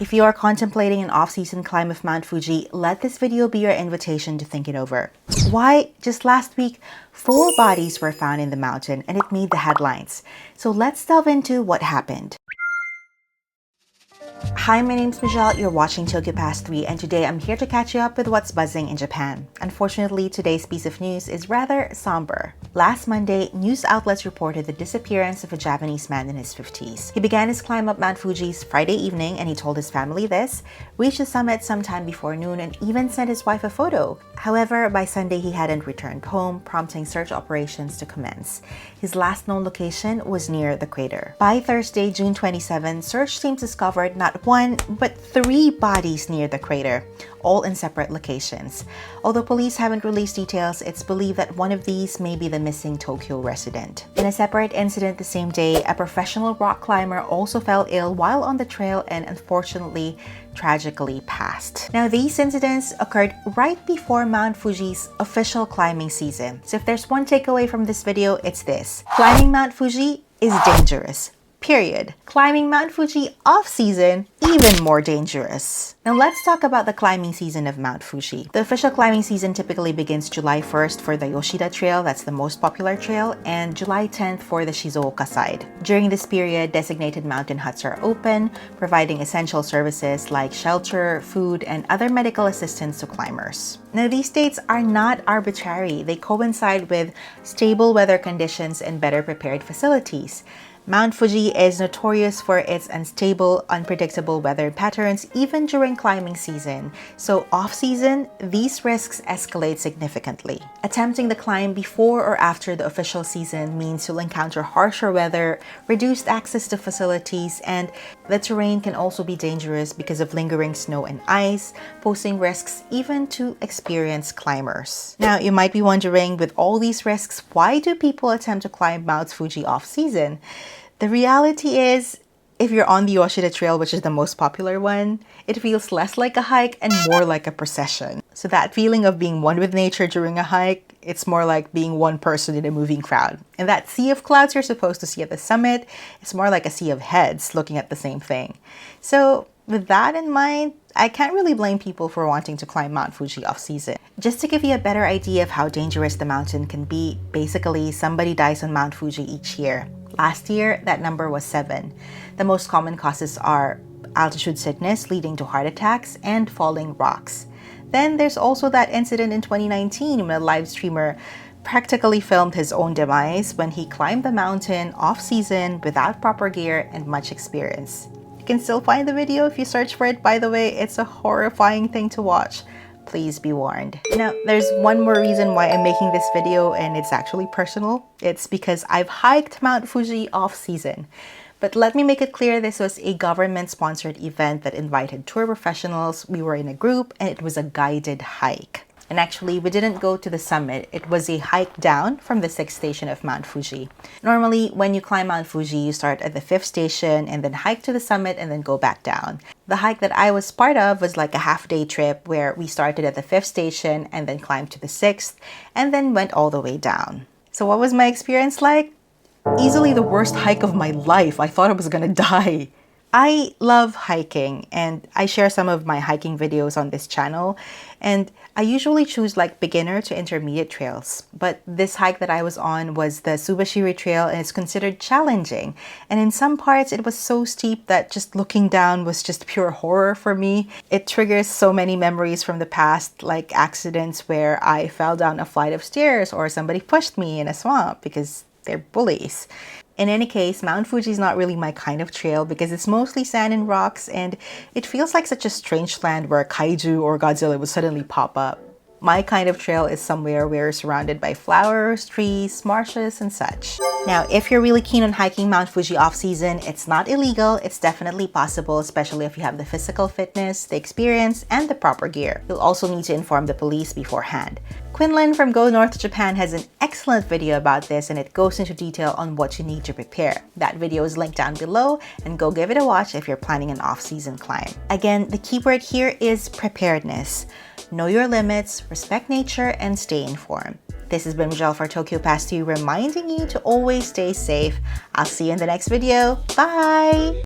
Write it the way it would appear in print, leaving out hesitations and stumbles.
If you are contemplating an off-season climb of Mount Fuji, let this video be your invitation to think it over. Why? Just last week, 4 bodies were found in the mountain and it made the headlines. So let's delve into what happened. Hi, my name's Mizhelle, you're watching Tokyo Pass 3, and today I'm here to catch you up with what's buzzing in Japan. Unfortunately, today's piece of news is rather somber. Last Monday, news outlets reported the disappearance of a Japanese man in his 50s. He began his climb up Mount Fuji's Friday evening, and he told his family this, reached the summit sometime before noon, and even sent his wife a photo. However, by Sunday, he hadn't returned home, prompting search operations to commence. His last known location was near the crater. By Thursday, June 27, search teams discovered not one, but 3 bodies near the crater, all in separate locations. Although police haven't released details, it's believed that one of these may be the missing Tokyo resident. In a separate incident the same day, a professional rock climber also fell ill while on the trail and unfortunately, tragically passed. Now, these incidents occurred right before Mount Fuji's official climbing season. So if there's one takeaway from this video, it's this. Climbing Mount Fuji is dangerous. Period. Climbing Mount Fuji off-season, even more dangerous. Now let's talk about the climbing season of Mount Fuji. The official climbing season typically begins July 1st for the Yoshida Trail, that's the most popular trail, and July 10th for the Shizuoka side. During this period, designated mountain huts are open, providing essential services like shelter, food, and other medical assistance to climbers. Now, these dates are not arbitrary. They coincide with stable weather conditions and better prepared facilities. Mount Fuji is notorious for its unstable, unpredictable weather patterns even during climbing season. So off-season, these risks escalate significantly. Attempting the climb before or after the official season means you'll encounter harsher weather, reduced access to facilities, and the terrain can also be dangerous because of lingering snow and ice, posing risks even to experienced climbers. Now, you might be wondering, with all these risks, why do people attempt to climb Mount Fuji off-season? The reality is, if you're on the Yoshida Trail, which is the most popular one, it feels less like a hike and more like a procession. So that feeling of being one with nature during a hike, it's more like being one person in a moving crowd. And that sea of clouds you're supposed to see at the summit, it's more like a sea of heads looking at the same thing. So with that in mind, I can't really blame people for wanting to climb Mount Fuji off-season. Just to give you a better idea of how dangerous the mountain can be, basically somebody dies on Mount Fuji each year. Last year, that number was 7. The most common causes are altitude sickness leading to heart attacks and falling rocks. Then there's also that incident in 2019 when a live streamer practically filmed his own demise when he climbed the mountain off-season without proper gear and much experience. You can still find the video if you search for it, by the way. It's a horrifying thing to watch. Please be warned. Now, there's one more reason why I'm making this video, and it's actually personal. It's because I've hiked Mount Fuji off-season. But let me make it clear, this was a government-sponsored event that invited tour professionals. We were in a group, and it was a guided hike. And actually, we didn't go to the summit. It was a hike down from the 6th station of Mount Fuji. Normally, when you climb Mount Fuji, you start at the 5th station and then hike to the summit and then go back down. The hike that I was part of was like a half-day trip where we started at the 5th station and then climbed to the 6th and then went all the way down. So what was my experience like? Easily the worst hike of my life. I thought I was gonna die. I love hiking and I share some of my hiking videos on this channel, and I usually choose like beginner to intermediate trails. But this hike that I was on was the Subashiri Trail and it's considered challenging. And in some parts it was so steep that just looking down was just pure horror for me. It triggers so many memories from the past, like accidents where I fell down a flight of stairs or somebody pushed me in a swamp because they're bullies. In any case, Mount Fuji is not really my kind of trail because it's mostly sand and rocks, and it feels like such a strange land where kaiju or Godzilla would suddenly pop up. My kind of trail is somewhere where you're surrounded by flowers, trees, marshes, and such. Now, if you're really keen on hiking Mount Fuji off-season, it's not illegal, it's definitely possible, especially if you have the physical fitness, the experience, and the proper gear. You'll also need to inform the police beforehand. Quinlan from Go North Japan has an excellent video about this, and it goes into detail on what you need to prepare. That video is linked down below, and go give it a watch if you're planning an off-season climb. Again, the key word here is preparedness. Know your limits, respect nature, and stay informed. This has been Mizhelle for Tokyo Pass 2, reminding you to always stay safe. I'll see you in the next video. Bye!